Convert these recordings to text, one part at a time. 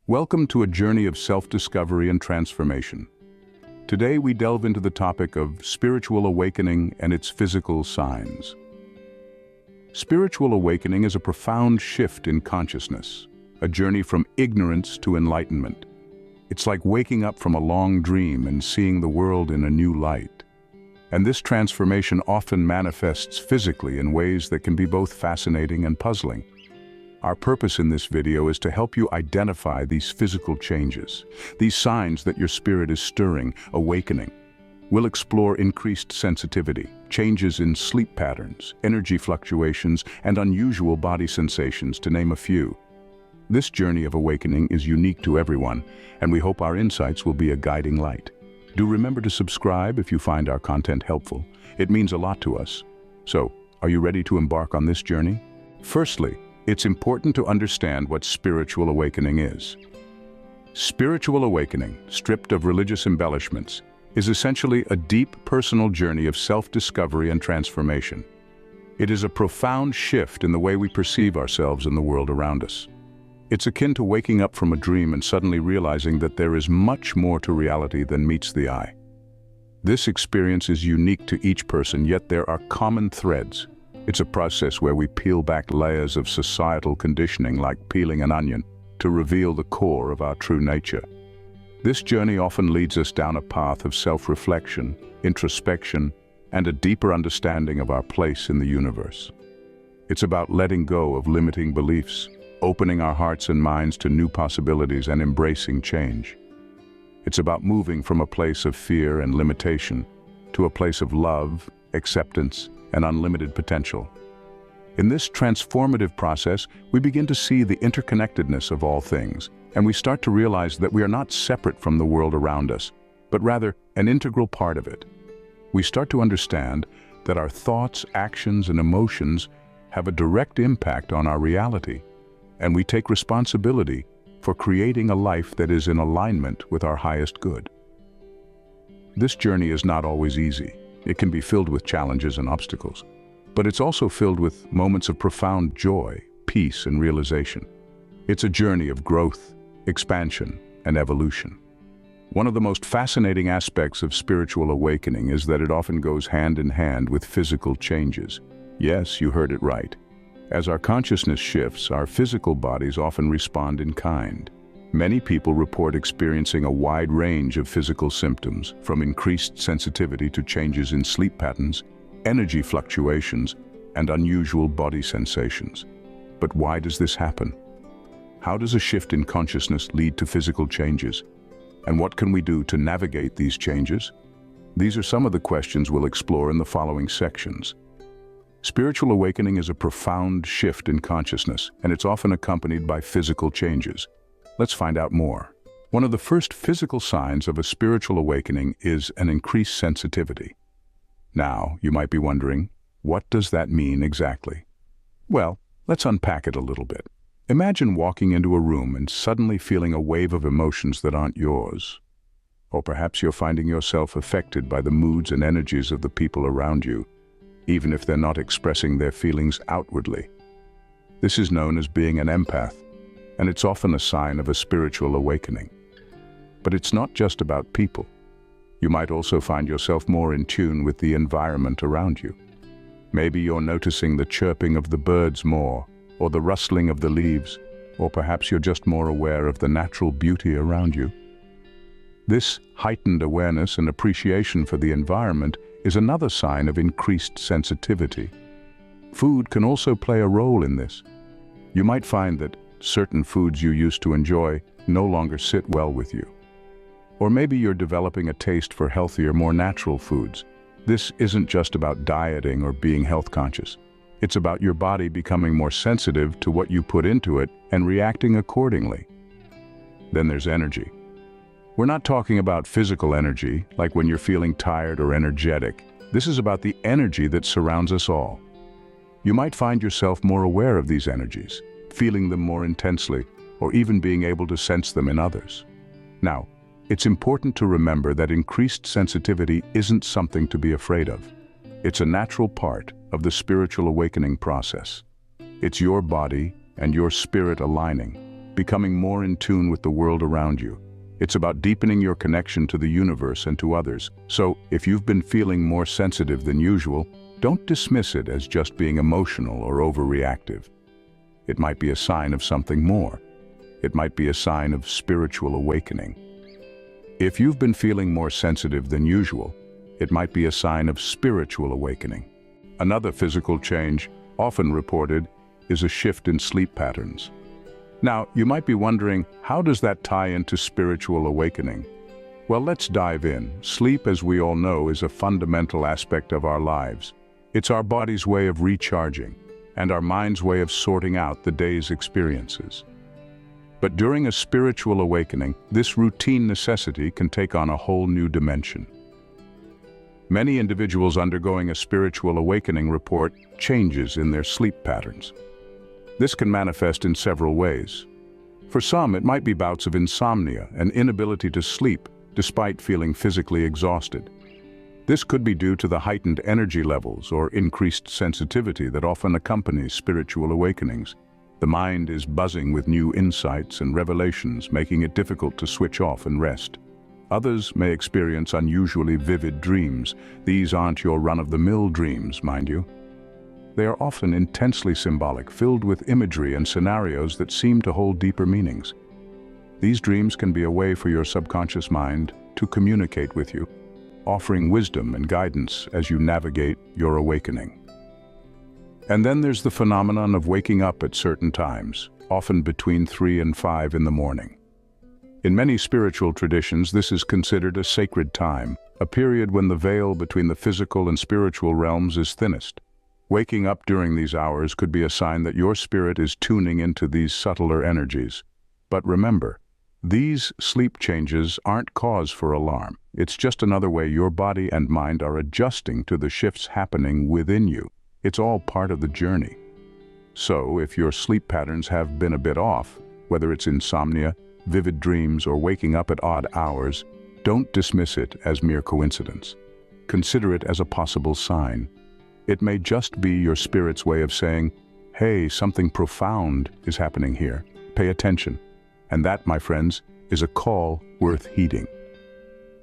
Welcome to a journey of self-discovery and transformation. Today we delve into the topic of spiritual awakening and its physical signs. Spiritual awakening is a profound shift in consciousness, a journey from ignorance to enlightenment. It's like waking up from a long dream and seeing the world in a new light. And this transformation often manifests physically in ways that can be both fascinating and puzzling. Our purpose in this video is to help you identify these physical changes, these signs that your spirit is stirring, awakening. We'll explore increased sensitivity, changes in sleep patterns, energy fluctuations, and unusual body sensations, to name a few. This journey of awakening is unique to everyone, and we hope our insights will be a guiding light. Do remember to subscribe if you find our content helpful. It means a lot to us. So, are you ready to embark on this journey? Firstly, it's important to understand what spiritual awakening is. Spiritual awakening, stripped of religious embellishments, is essentially a deep personal journey of self-discovery and transformation. It is a profound shift in the way we perceive ourselves and the world around us. It's akin to waking up from a dream and suddenly realizing that there is much more to reality than meets the eye. This experience is unique to each person, yet there are common threads. It's a process where we peel back layers of societal conditioning, like peeling an onion, to reveal the core of our true nature. This journey often leads us down a path of self-reflection, introspection, and a deeper understanding of our place in the universe. It's about letting go of limiting beliefs, opening our hearts and minds to new possibilities, and embracing change. It's about moving from a place of fear and limitation to a place of love, acceptance, and unlimited potential. In this transformative process, we begin to see the interconnectedness of all things, and we start to realize that we are not separate from the world around us, but rather an integral part of it. We start to understand that our thoughts, actions, and emotions have a direct impact on our reality, and we take responsibility for creating a life that is in alignment with our highest good. This journey is not always easy. It can be filled with challenges and obstacles, but it's also filled with moments of profound joy, peace, and realization. It's a journey of growth, expansion, and evolution. One of the most fascinating aspects of spiritual awakening is that it often goes hand in hand with physical changes. Yes, you heard it right. As our consciousness shifts, our physical bodies often respond in kind. Many people report experiencing a wide range of physical symptoms, from increased sensitivity to changes in sleep patterns, energy fluctuations, and unusual body sensations. But why does this happen? How does a shift in consciousness lead to physical changes? And what can we do to navigate these changes? These are some of the questions we'll explore in the following sections. Spiritual awakening is a profound shift in consciousness, and it's often accompanied by physical changes. Let's find out more. One of the first physical signs of a spiritual awakening is an increased sensitivity. Now, you might be wondering, what does that mean exactly? Well, let's unpack it a little bit. Imagine walking into a room and suddenly feeling a wave of emotions that aren't yours. Or perhaps you're finding yourself affected by the moods and energies of the people around you, even if they're not expressing their feelings outwardly. This is known as being an empath, and it's often a sign of a spiritual awakening. But it's not just about people. You might also find yourself more in tune with the environment around you. Maybe you're noticing the chirping of the birds more, or the rustling of the leaves, or perhaps you're just more aware of the natural beauty around you. This heightened awareness and appreciation for the environment is another sign of increased sensitivity. Food can also play a role in this. You might find that certain foods you used to enjoy no longer sit well with you. Or maybe you're developing a taste for healthier, more natural foods. This isn't just about dieting or being health conscious. It's about your body becoming more sensitive to what you put into it and reacting accordingly. Then there's energy. We're not talking about physical energy, like when you're feeling tired or energetic. This is about the energy that surrounds us all. You might find yourself more aware of these energies, feeling them more intensely, or even being able to sense them in others. Now, it's important to remember that increased sensitivity isn't something to be afraid of. It's a natural part of the spiritual awakening process. It's your body and your spirit aligning, becoming more in tune with the world around you. It's about deepening your connection to the universe and to others. So, if you've been feeling more sensitive than usual, don't dismiss it as just being emotional or overreactive. It might be a sign of something more. It might be a sign of spiritual awakening. If you've been feeling more sensitive than usual, it might be a sign of spiritual awakening. Another physical change, often reported, is a shift in sleep patterns. Now, you might be wondering, how does that tie into spiritual awakening? Well, let's dive in. Sleep, as we all know, is a fundamental aspect of our lives. It's our body's way of recharging, and our mind's way of sorting out the day's experiences. But during a spiritual awakening, this routine necessity can take on a whole new dimension. Many individuals undergoing a spiritual awakening report changes in their sleep patterns. This can manifest in several ways. For some, it might be bouts of insomnia, an inability to sleep despite feeling physically exhausted. This could be due to the heightened energy levels or increased sensitivity that often accompanies spiritual awakenings. The mind is buzzing with new insights and revelations, making it difficult to switch off and rest. Others may experience unusually vivid dreams. These aren't your run-of-the-mill dreams, mind you. They are often intensely symbolic, filled with imagery and scenarios that seem to hold deeper meanings. These dreams can be a way for your subconscious mind to communicate with you, offering wisdom and guidance as you navigate your awakening. And then there's the phenomenon of waking up at certain times, often between 3 and 5 in the morning. In many spiritual traditions, this is considered a sacred time, a period when the veil between the physical and spiritual realms is thinnest. Waking up during these hours could be a sign that your spirit is tuning into these subtler energies. But remember, these sleep changes aren't cause for alarm. It's just another way your body and mind are adjusting to the shifts happening within you. It's all part of the journey. So, if your sleep patterns have been a bit off, whether it's insomnia, vivid dreams, or waking up at odd hours, don't dismiss it as mere coincidence. Consider it as a possible sign. It may just be your spirit's way of saying, hey, something profound is happening here. Pay attention. And that, my friends, is a call worth heeding.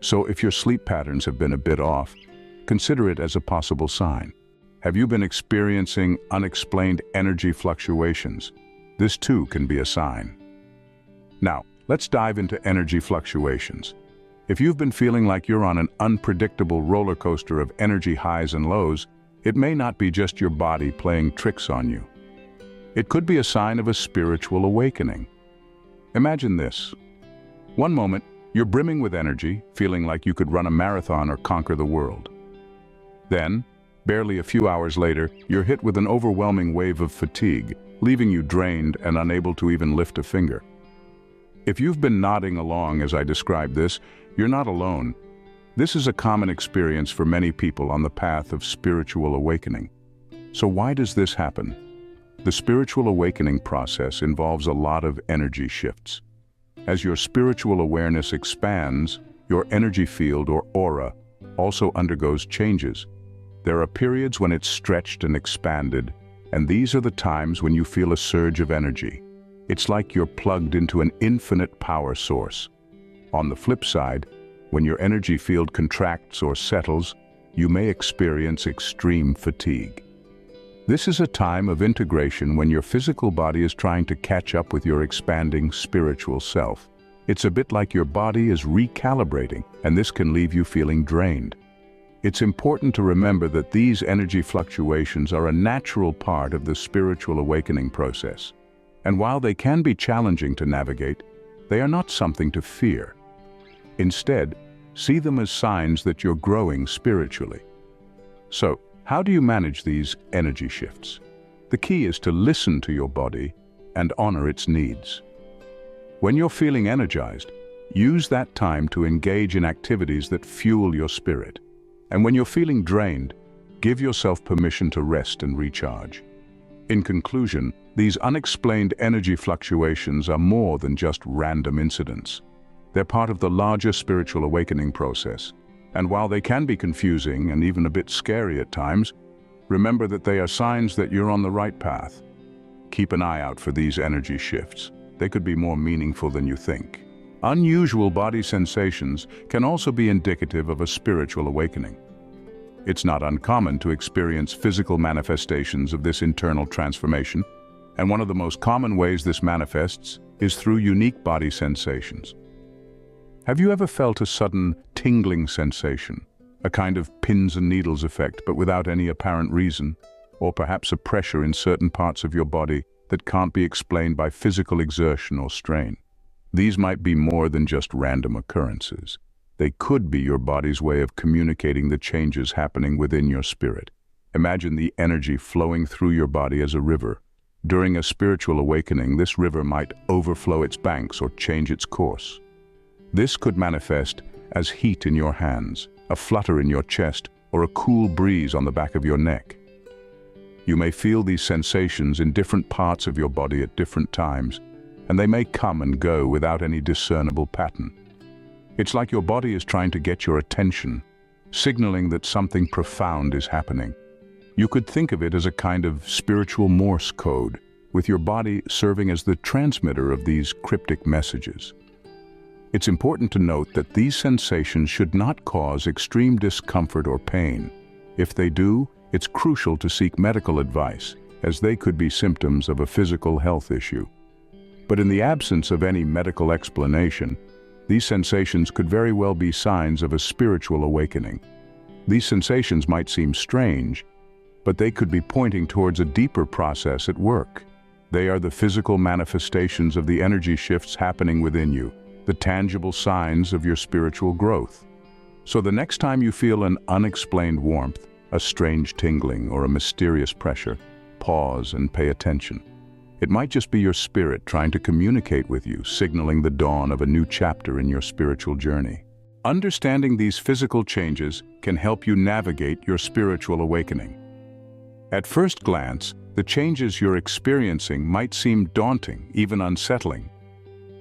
So if your sleep patterns have been a bit off, consider it as a possible sign. Have you been experiencing unexplained energy fluctuations? This too can be a sign. Now, let's dive into energy fluctuations. If you've been feeling like you're on an unpredictable roller coaster of energy highs and lows, it may not be just your body playing tricks on you. It could be a sign of a spiritual awakening. Imagine this. One moment, you're brimming with energy, feeling like you could run a marathon or conquer the world. Then, barely a few hours later, you're hit with an overwhelming wave of fatigue, leaving you drained and unable to even lift a finger. If you've been nodding along as I describe this, you're not alone. This is a common experience for many people on the path of spiritual awakening. So why does this happen? The spiritual awakening process involves a lot of energy shifts. As your spiritual awareness expands, your energy field or aura also undergoes changes. There are periods when it's stretched and expanded, and these are the times when you feel a surge of energy. It's like you're plugged into an infinite power source. On the flip side, when your energy field contracts or settles, you may experience extreme fatigue. This is a time of integration when your physical body is trying to catch up with your expanding spiritual self. It's a bit like your body is recalibrating, and this can leave you feeling drained. It's important to remember that these energy fluctuations are a natural part of the spiritual awakening process. And while they can be challenging to navigate, they are not something to fear. Instead, see them as signs that you're growing spiritually. So, how do you manage these energy shifts? The key is to listen to your body and honor its needs. When you're feeling energized, use that time to engage in activities that fuel your spirit. And when you're feeling drained, give yourself permission to rest and recharge. In conclusion, these unexplained energy fluctuations are more than just random incidents. They're part of the larger spiritual awakening process. And while they can be confusing and even a bit scary at times, remember that they are signs that you're on the right path. Keep an eye out for these energy shifts. they could be more meaningful than you think. Unusual body sensations can also be indicative of a spiritual awakening. It's not uncommon to experience physical manifestations of this internal transformation, and one of the most common ways this manifests is through unique body sensations. Have you ever felt a sudden tingling sensation, a kind of pins and needles effect but without any apparent reason, or perhaps a pressure in certain parts of your body that can't be explained by physical exertion or strain? These might be more than just random occurrences. They could be your body's way of communicating the changes happening within your spirit. Imagine the energy flowing through your body as a river. During a spiritual awakening, this river might overflow its banks or change its course. This could manifest as heat in your hands, a flutter in your chest, or a cool breeze on the back of your neck. You may feel these sensations in different parts of your body at different times, and they may come and go without any discernible pattern. It's like your body is trying to get your attention, signaling that something profound is happening. You could think of it as a kind of spiritual Morse code, with your body serving as the transmitter of these cryptic messages. It's important to note that these sensations should not cause extreme discomfort or pain. If they do, it's crucial to seek medical advice, as they could be symptoms of a physical health issue. But in the absence of any medical explanation, these sensations could very well be signs of a spiritual awakening. These sensations might seem strange, but they could be pointing towards a deeper process at work. They are the physical manifestations of the energy shifts happening within you, the tangible signs of your spiritual growth. So the next time you feel an unexplained warmth, a strange tingling, or a mysterious pressure, pause and pay attention. It might just be your spirit trying to communicate with you, signaling the dawn of a new chapter in your spiritual journey. Understanding these physical changes can help you navigate your spiritual awakening. At first glance, the changes you're experiencing might seem daunting, even unsettling.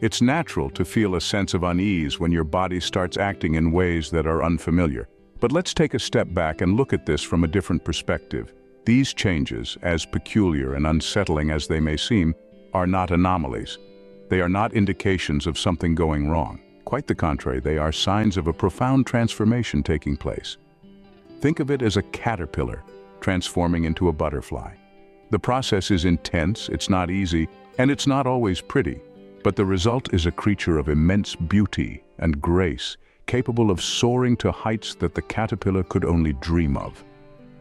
It's natural to feel a sense of unease when your body starts acting in ways that are unfamiliar. But let's take a step back and look at this from a different perspective. These changes, as peculiar and unsettling as they may seem, are not anomalies. They are not indications of something going wrong. Quite the contrary, they are signs of a profound transformation taking place. Think of it as a caterpillar transforming into a butterfly. The process is intense, it's not easy, and it's not always pretty. But the result is a creature of immense beauty and grace, capable of soaring to heights that the caterpillar could only dream of.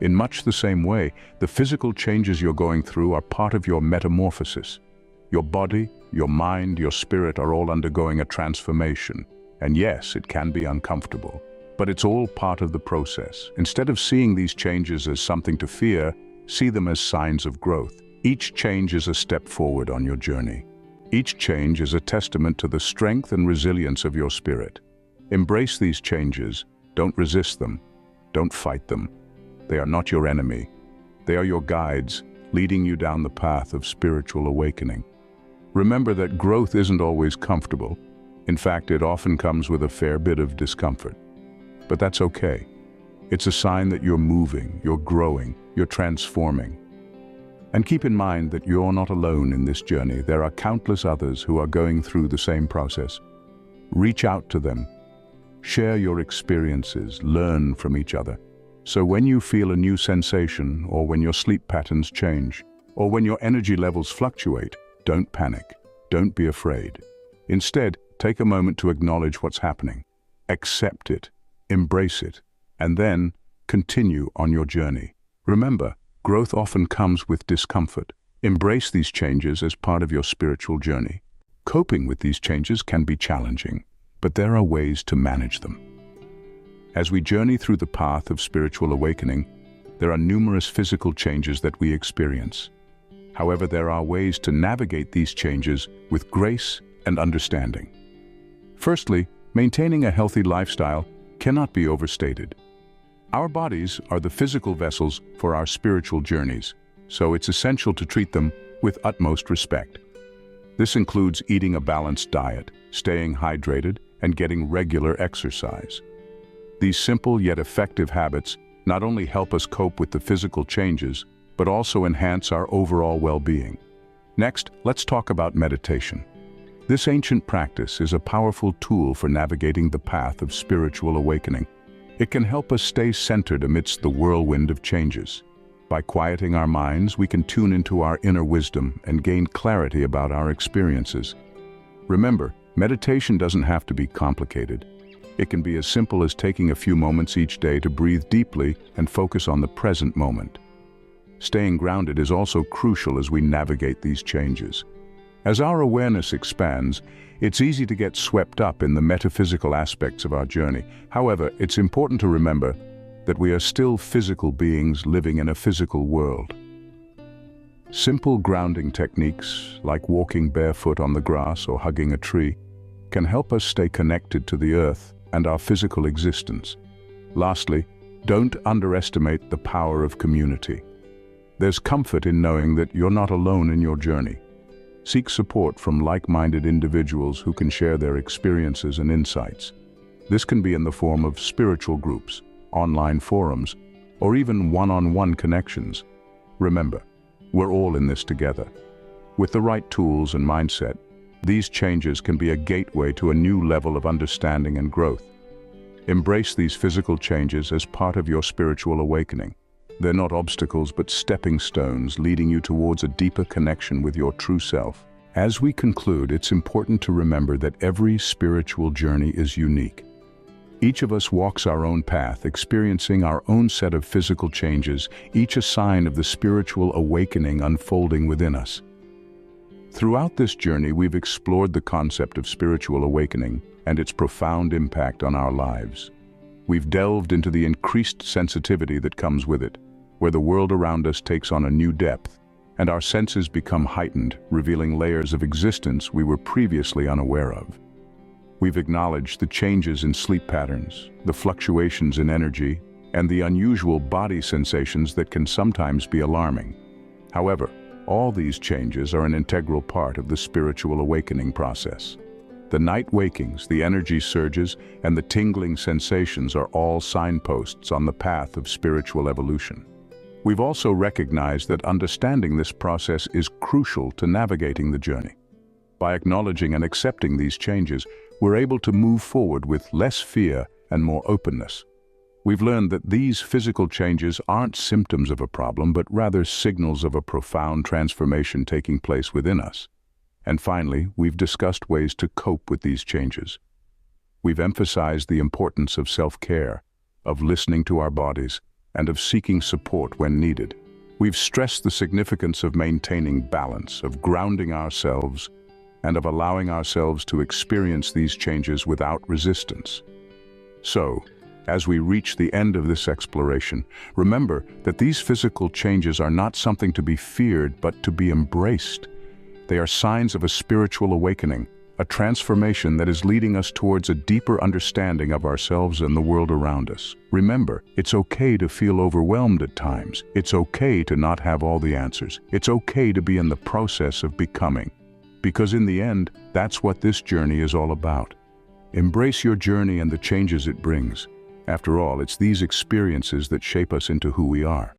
In much the same way, the physical changes you're going through are part of your metamorphosis. Your body, your mind, your spirit are all undergoing a transformation. And yes, it can be uncomfortable, but it's all part of the process. Instead of seeing these changes as something to fear, see them as signs of growth. Each change is a step forward on your journey. Each change is a testament to the strength and resilience of your spirit. Embrace these changes. Don't resist them. Don't fight them. They are not your enemy. They are your guides, leading you down the path of spiritual awakening. Remember that growth isn't always comfortable. In fact, it often comes with a fair bit of discomfort. But that's okay. It's a sign that you're moving, you're growing, you're transforming. And keep in mind that you're not alone in this journey. There are countless others who are going through the same process. Reach out to them. Share your experiences, learn from each other. So when you feel a new sensation, or when your sleep patterns change, or when your energy levels fluctuate, don't panic. Don't be afraid. Instead, take a moment to acknowledge what's happening. Accept it, embrace it, and then continue on your journey. Remember, growth often comes with discomfort. Embrace these changes as part of your spiritual journey. Coping with these changes can be challenging, but there are ways to manage them. As we journey through the path of spiritual awakening, there are numerous physical changes that we experience. However, there are ways to navigate these changes with grace and understanding. Firstly, maintaining a healthy lifestyle cannot be overstated. Our bodies are the physical vessels for our spiritual journeys, so it's essential to treat them with utmost respect. This includes eating a balanced diet, staying hydrated, and getting regular exercise. These simple yet effective habits not only help us cope with the physical changes, but also enhance our overall well-being. Next, let's talk about meditation. This ancient practice is a powerful tool for navigating the path of spiritual awakening. It can help us stay centered amidst the whirlwind of changes. By quieting our minds, we can tune into our inner wisdom and gain clarity about our experiences. Remember, meditation doesn't have to be complicated. It can be as simple as taking a few moments each day to breathe deeply and focus on the present moment. Staying grounded is also crucial as we navigate these changes. As our awareness expands, it's easy to get swept up in the metaphysical aspects of our journey. However, it's important to remember that we are still physical beings living in a physical world. Simple grounding techniques, like walking barefoot on the grass or hugging a tree, can help us stay connected to the earth and our physical existence. Lastly, don't underestimate the power of community. There's comfort in knowing that you're not alone in your journey. Seek support from like-minded individuals who can share their experiences and insights. This can be in the form of spiritual groups, online forums, or even one-on-one connections. Remember, we're all in this together. With the right tools and mindset, these changes can be a gateway to a new level of understanding and growth. Embrace these physical changes as part of your spiritual awakening. They're not obstacles but stepping stones leading you towards a deeper connection with your true self. As we conclude, it's important to remember that every spiritual journey is unique. Each of us walks our own path, experiencing our own set of physical changes, each a sign of the spiritual awakening unfolding within us. Throughout this journey, we've explored the concept of spiritual awakening and its profound impact on our lives. We've delved into the increased sensitivity that comes with it, where the world around us takes on a new depth, and our senses become heightened, revealing layers of existence we were previously unaware of. We've acknowledged the changes in sleep patterns, the fluctuations in energy, and the unusual body sensations that can sometimes be alarming. However, all these changes are an integral part of the spiritual awakening process. The night wakings, the energy surges, and the tingling sensations are all signposts on the path of spiritual evolution. We've also recognized that understanding this process is crucial to navigating the journey. By acknowledging and accepting these changes, we're able to move forward with less fear and more openness. We've learned that these physical changes aren't symptoms of a problem, but rather signals of a profound transformation taking place within us. And finally, we've discussed ways to cope with these changes. We've emphasized the importance of self-care, of listening to our bodies, and of seeking support when needed. We've stressed the significance of maintaining balance, of grounding ourselves, and of allowing ourselves to experience these changes without resistance. So, as we reach the end of this exploration, remember that these physical changes are not something to be feared, but to be embraced. They are signs of a spiritual awakening, a transformation that is leading us towards a deeper understanding of ourselves and the world around us. Remember, it's okay to feel overwhelmed at times. It's okay to not have all the answers. It's okay to be in the process of becoming. Because in the end, that's what this journey is all about. Embrace your journey and the changes it brings. After all, it's these experiences that shape us into who we are.